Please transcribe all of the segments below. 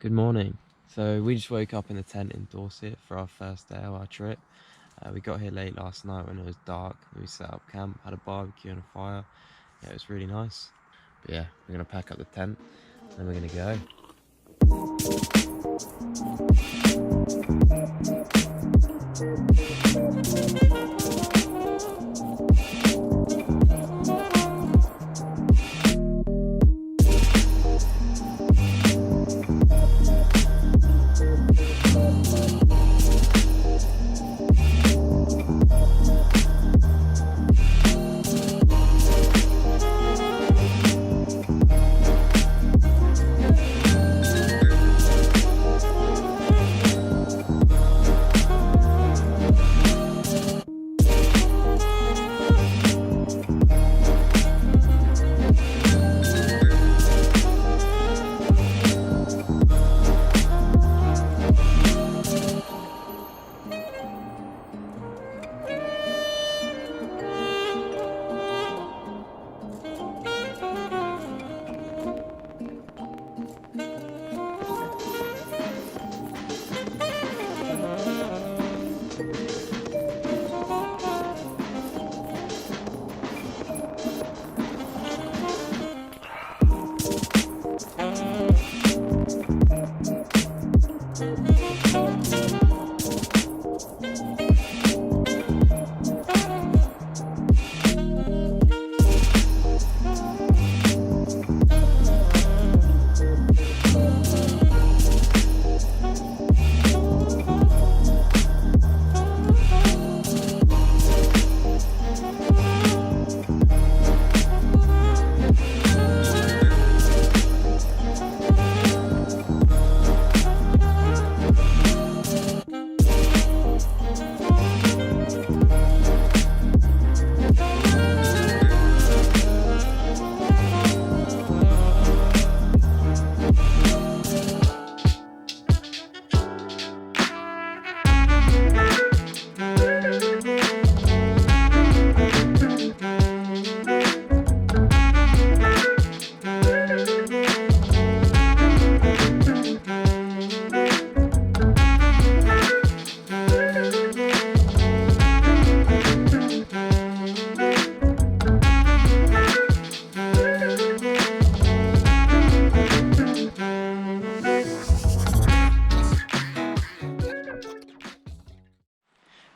Good morning. So we just woke up in the tent in Dorset for our first day of our trip. We got here late last night when it was dark. We set up camp, had a barbecue and a fire. Yeah, it was really nice. But yeah, we're gonna pack up the tent and then we're gonna go.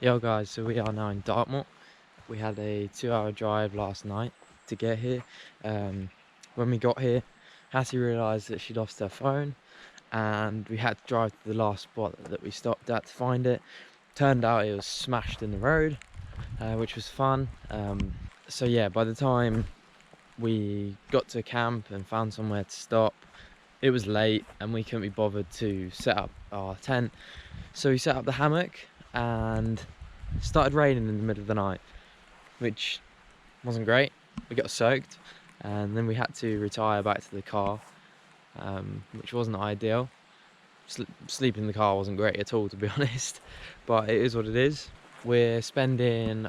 Yo guys, so we are now in Dartmoor. We had a 2-hour drive last night to get here. When we got here, Hattie realised that she'd lost her phone and we had to drive to the last spot that we stopped at to find it. Turned out it was smashed in the road, which was fun. So yeah, by the time we got to camp and found somewhere to stop, it was late and we couldn't be bothered to set up our tent. So we set up the hammock and it started raining in the middle of the night, which wasn't great. We got soaked and then we had to retire back to the car, which wasn't ideal. Sleeping in the car wasn't great at all, to be honest, but it is what it is. We're spending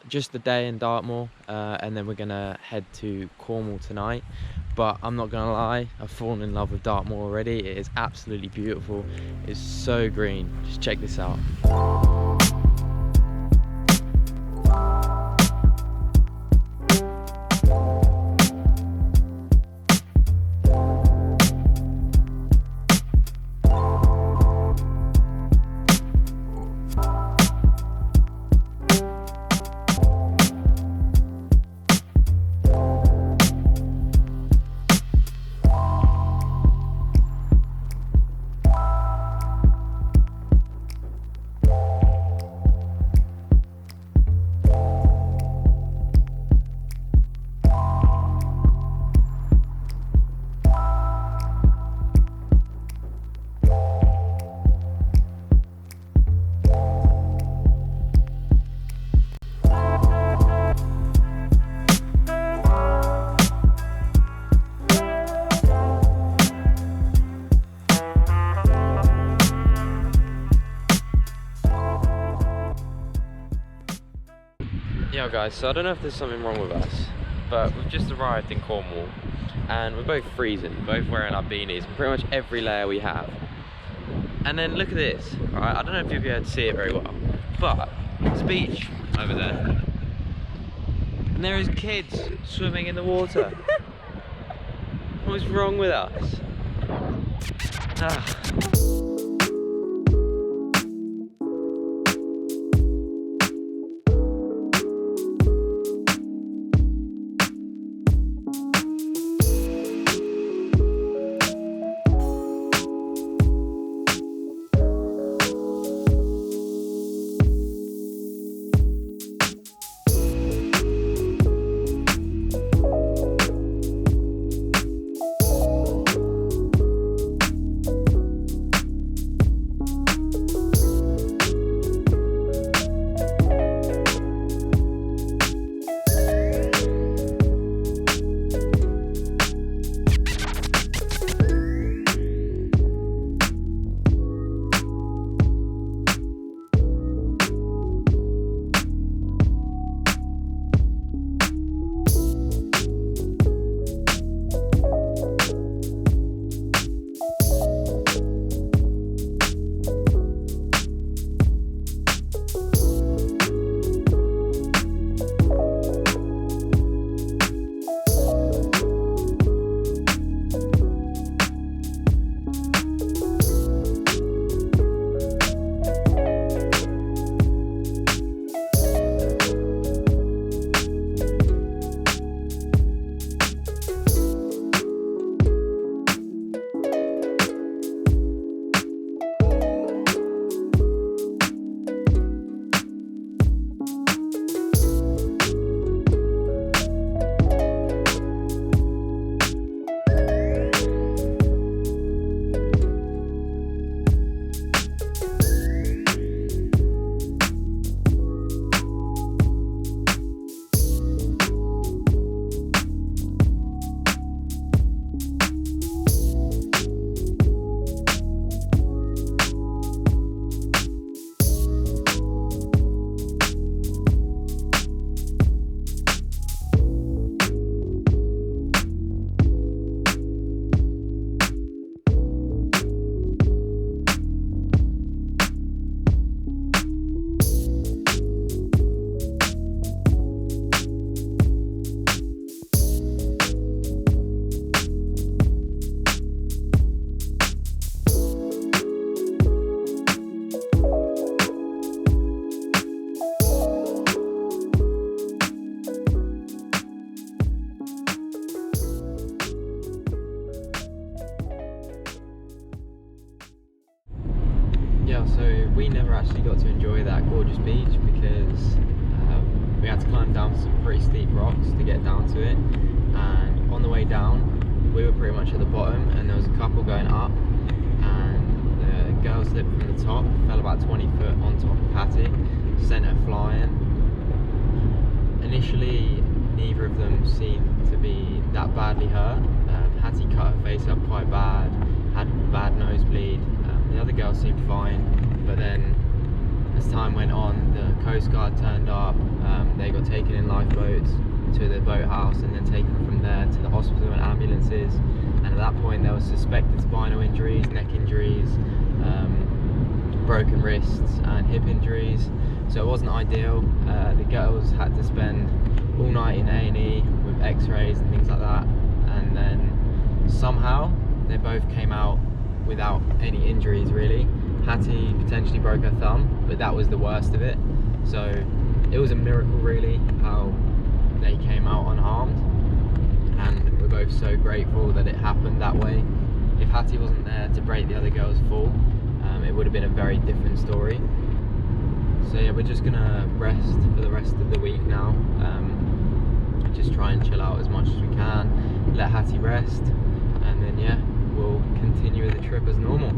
just the day in Dartmoor and then we're gonna head to Cornwall tonight. But I'm not gonna lie, I've fallen in love with Dartmoor already. It is absolutely beautiful. It's so green. Just check this out. Yo guys, so I don't know if there's something wrong with us, but we've just arrived in Cornwall and we're both freezing, both wearing our beanies, pretty much every layer we have. And then look at this, right? I don't know if you'll be able to see it very well, but there's a beach over there. And there is kids swimming in the water. What's wrong with us? Ah. Yeah, so we never actually got to enjoy that gorgeous beach because we had to climb down some pretty steep rocks to get down to it, and on the way down we were pretty much at the bottom and there was a couple going up, and the girl slipped from the top, fell about 20 foot on top of Hattie, sent her flying. Initially neither of them seemed to be that badly hurt. Hattie cut her face up quite bad, had a bad nosebleed. The other girl seemed fine, but then as time went on, the Coast Guard turned up. They got taken in lifeboats to the boathouse and then taken from there to the hospital in ambulances. And at that point there was suspected spinal injuries, neck injuries, broken wrists and hip injuries. So it wasn't ideal. The girls had to spend all night in A&E with x-rays and things like that. And then somehow they both came out without any injuries really. Hattie potentially broke her thumb, but that was the worst of it. So it was a miracle really how they came out unharmed, and we're both so grateful that it happened that way. If Hattie wasn't there to break the other girl's fall, it would have been a very different story. So yeah, we're just gonna rest for the rest of the week now. Just try and chill out as much as we can, let Hattie rest, and then yeah, we'll continue the trip as normal.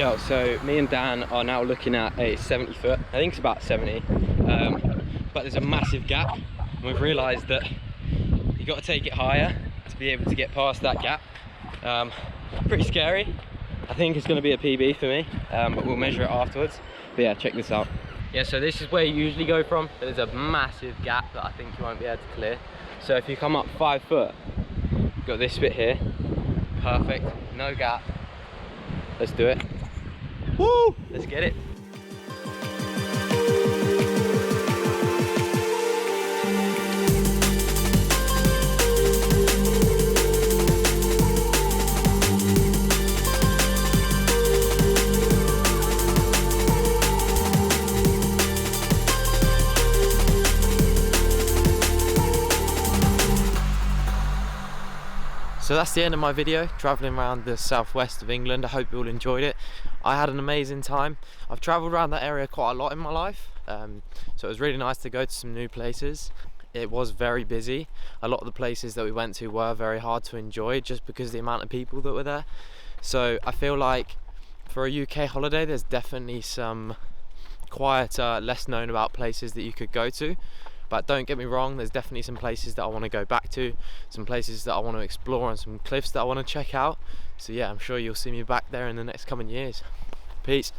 Yo, so me and Dan are now looking at a 70 foot, I think it's about 70, but there's a massive gap, and we've realised that you've got to take it higher to be able to get past that gap. Pretty scary. I think it's going to be a PB for me, but we'll measure it afterwards. But yeah, check this out. Yeah, so this is where you usually go from. There's a massive gap that I think you won't be able to clear. So if you come up 5 foot, you've got this bit here, perfect, no gap. Let's do it. Woo! Let's get it. So that's the end of my video, travelling around the southwest of England. I hope you all enjoyed it. I had an amazing time. I've travelled around that area quite a lot in my life, so it was really nice to go to some new places. It was very busy. A lot of the places that we went to were very hard to enjoy just because of the amount of people that were there. So I feel like for a UK holiday there's definitely some quieter, less known about places that you could go to. But don't get me wrong, there's definitely some places that I want to go back to, some places that I want to explore, and some cliffs that I want to check out. So yeah, I'm sure you'll see me back there in the next coming years. Peace.